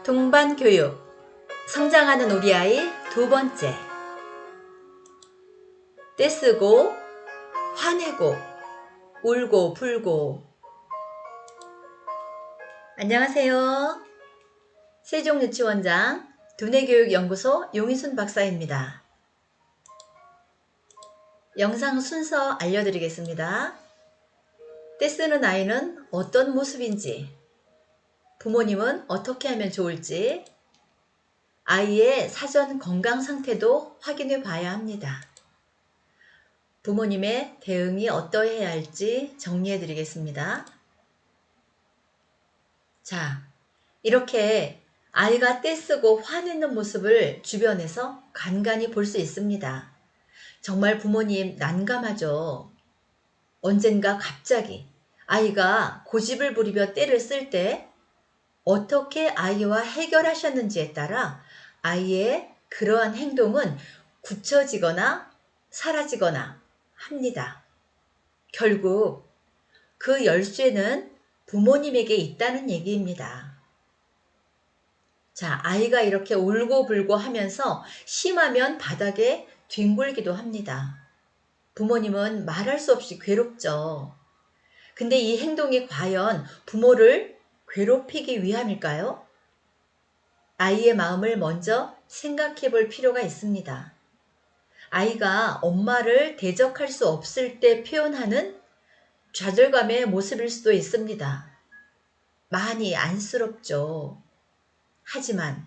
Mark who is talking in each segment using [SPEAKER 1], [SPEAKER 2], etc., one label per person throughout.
[SPEAKER 1] 동반교육, 성장하는 우리 아이 두 번째. 떼쓰고, 화내고, 울고 불고. 안녕하세요. 세종유치원장 두뇌교육연구소 용희순 박사입니다. 영상 순서 알려드리겠습니다. 떼쓰는 아이는 어떤 모습인지, 부모님은 어떻게 하면 좋을지, 아이의 사전 건강 상태도 확인해 봐야 합니다. 부모님의 대응이 어떠해야 할지 정리해 드리겠습니다. 자, 이렇게 아이가 떼쓰고 화내는 모습을 주변에서 간간히 볼 수 있습니다. 정말 부모님 난감하죠. 언젠가 갑자기 아이가 고집을 부리며 떼를 쓸 때 어떻게 아이와 해결하셨는지에 따라 아이의 그러한 행동은 굳혀지거나 사라지거나 합니다. 결국 그 열쇠는 부모님에게 있다는 얘기입니다. 자, 아이가 이렇게 울고불고 하면서 심하면 바닥에 뒹굴기도 합니다. 부모님은 말할 수 없이 괴롭죠. 근데 이 행동이 과연 부모를 괴롭히기 위함일까요? 아이의 마음을 먼저 생각해 볼 필요가 있습니다. 아이가 엄마를 대적할 수 없을 때 표현하는 좌절감의 모습일 수도 있습니다. 많이 안쓰럽죠. 하지만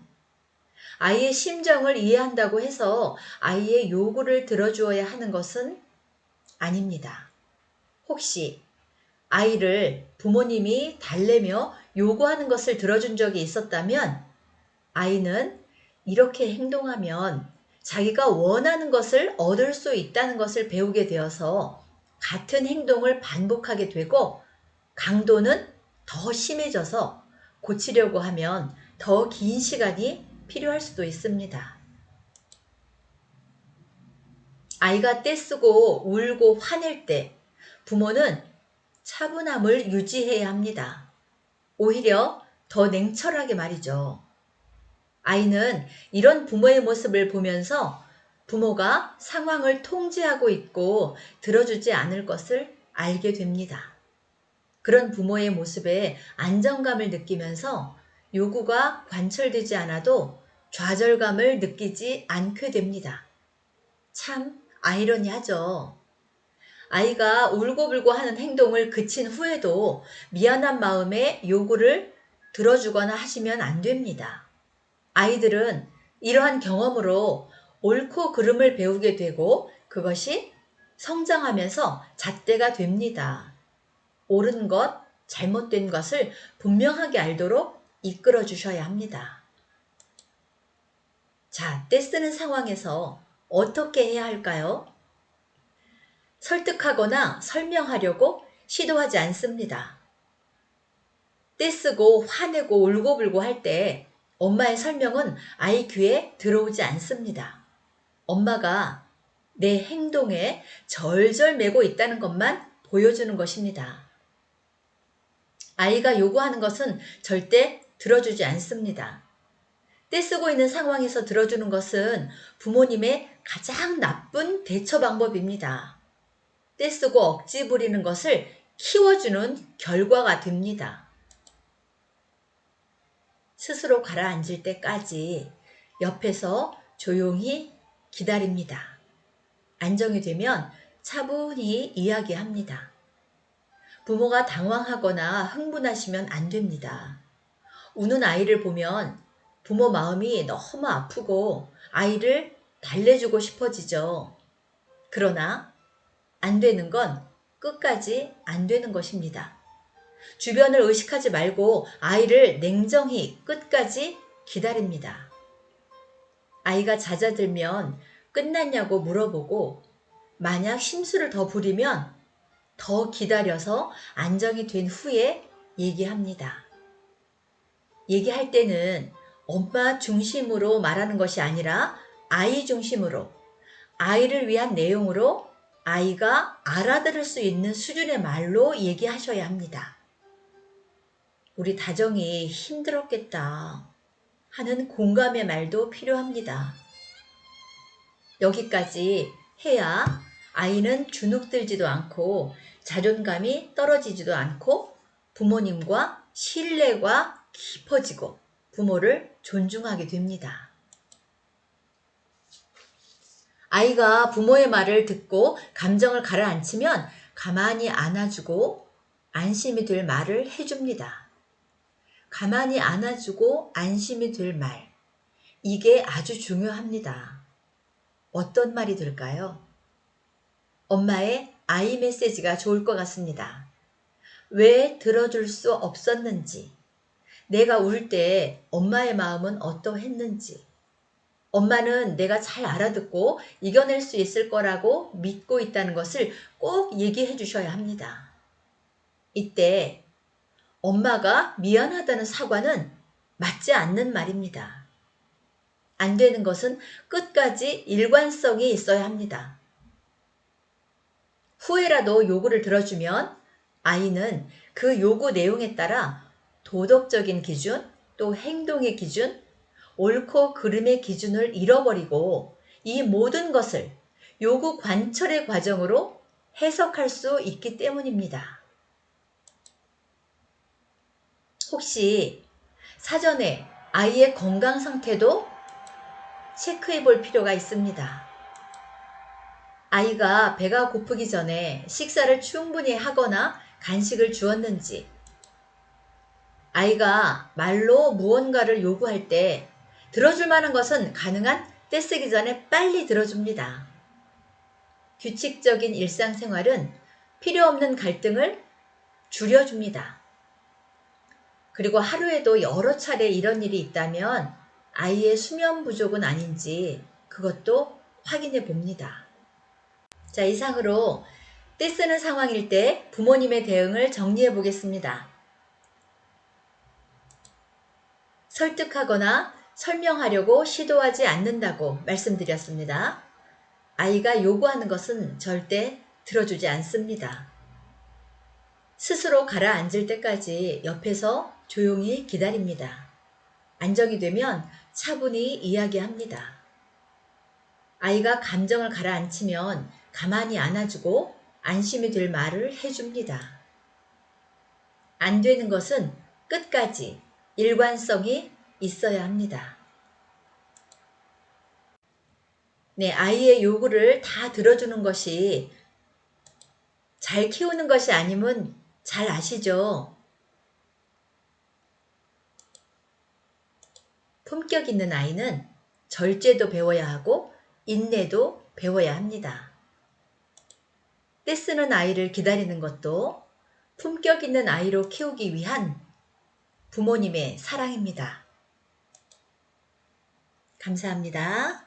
[SPEAKER 1] 아이의 심정을 이해한다고 해서 아이의 요구를 들어주어야 하는 것은 아닙니다. 혹시 아이를 부모님이 달래며 요구하는 것을 들어준 적이 있었다면 아이는 이렇게 행동하면 자기가 원하는 것을 얻을 수 있다는 것을 배우게 되어서 같은 행동을 반복하게 되고 강도는 더 심해져서 고치려고 하면 더 긴 시간이 필요할 수도 있습니다. 아이가 떼쓰고 울고 화낼 때 부모는 차분함을 유지해야 합니다. 오히려 더 냉철하게 말이죠. 아이는 이런 부모의 모습을 보면서 부모가 상황을 통제하고 있고 들어주지 않을 것을 알게 됩니다. 그런 부모의 모습에 안정감을 느끼면서 요구가 관철되지 않아도 좌절감을 느끼지 않게 됩니다. 참 아이러니하죠. 아이가 울고불고 하는 행동을 그친 후에도 미안한 마음에 요구를 들어주거나 하시면 안 됩니다. 아이들은 이러한 경험으로 옳고 그름을 배우게 되고 그것이 성장하면서 잣대가 됩니다. 옳은 것, 잘못된 것을 분명하게 알도록 이끌어 주셔야 합니다. 자, 떼쓰는 상황에서 어떻게 해야 할까요? 설득하거나 설명하려고 시도하지 않습니다. 떼쓰고 화내고 울고불고 할 때 엄마의 설명은 아이 귀에 들어오지 않습니다. 엄마가 내 행동에 절절매고 있다는 것만 보여주는 것입니다. 아이가 요구하는 것은 절대 들어주지 않습니다. 떼쓰고 있는 상황에서 들어주는 것은 부모님의 가장 나쁜 대처 방법입니다. 떼쓰고 억지 부리는 것을 키워주는 결과가 됩니다. 스스로 가라앉을 때까지 옆에서 조용히 기다립니다. 안정이 되면 차분히 이야기합니다. 부모가 당황하거나 흥분하시면 안 됩니다. 우는 아이를 보면 부모 마음이 너무 아프고 아이를 달래주고 싶어지죠. 그러나 안 되는 건 끝까지 안 되는 것입니다. 주변을 의식하지 말고 아이를 냉정히 끝까지 기다립니다. 아이가 잦아들면 끝났냐고 물어보고 만약 심술을 더 부리면 더 기다려서 안정이 된 후에 얘기합니다. 얘기할 때는 엄마 중심으로 말하는 것이 아니라 아이 중심으로, 아이를 위한 내용으로 아이가 알아들을 수 있는 수준의 말로 얘기하셔야 합니다. 우리 다정이 힘들었겠다. 하는 공감의 말도 필요합니다. 여기까지 해야 아이는 주눅들지도 않고 자존감이 떨어지지도 않고 부모님과 신뢰가 깊어지고 부모를 존중하게 됩니다. 아이가 부모의 말을 듣고 감정을 가라앉히면 가만히 안아주고 안심이 될 말을 해줍니다. 가만히 안아주고 안심이 될 말. 이게 아주 중요합니다. 어떤 말이 들까요? 엄마의 아이 메시지가 좋을 것 같습니다. 왜 들어줄 수 없었는지, 내가 울 때 엄마의 마음은 어떠했는지, 엄마는 내가 잘 알아듣고 이겨낼 수 있을 거라고 믿고 있다는 것을 꼭 얘기해 주셔야 합니다. 이때 엄마가 미안하다는 사과는 맞지 않는 말입니다. 안 되는 것은 끝까지 일관성이 있어야 합니다. 후회라도 요구를 들어주면 아이는 그 요구 내용에 따라 도덕적인 기준, 또 행동의 기준, 옳고 그름의 기준을 잃어버리고 이 모든 것을 요구 관철의 과정으로 해석할 수 있기 때문입니다. 혹시 사전에 아이의 건강 상태도 체크해 볼 필요가 있습니다. 아이가 배가 고프기 전에 식사를 충분히 하거나 간식을 주었는지, 아이가 말로 무언가를 요구할 때 들어줄 만한 것은 가능한 떼쓰기 전에 빨리 들어줍니다. 규칙적인 일상생활은 필요 없는 갈등을 줄여줍니다. 그리고 하루에도 여러 차례 이런 일이 있다면 아이의 수면 부족은 아닌지 그것도 확인해 봅니다. 자, 이상으로 떼쓰는 상황일 때 부모님의 대응을 정리해 보겠습니다. 설득하거나 설명하려고 시도하지 않는다고 말씀드렸습니다. 아이가 요구하는 것은 절대 들어주지 않습니다. 스스로 가라앉을 때까지 옆에서 조용히 기다립니다. 안정이 되면 차분히 이야기합니다. 아이가 감정을 가라앉히면 가만히 안아주고 안심이 될 말을 해줍니다. 안 되는 것은 끝까지 일관성이 있어야 합니다. 네, 아이의 요구를 다 들어주는 것이 잘 키우는 것이 아님은 잘 아시죠? 품격 있는 아이는 절제도 배워야 하고 인내도 배워야 합니다. 떼쓰는 아이를 기다리는 것도 품격 있는 아이로 키우기 위한 부모님의 사랑입니다. 감사합니다.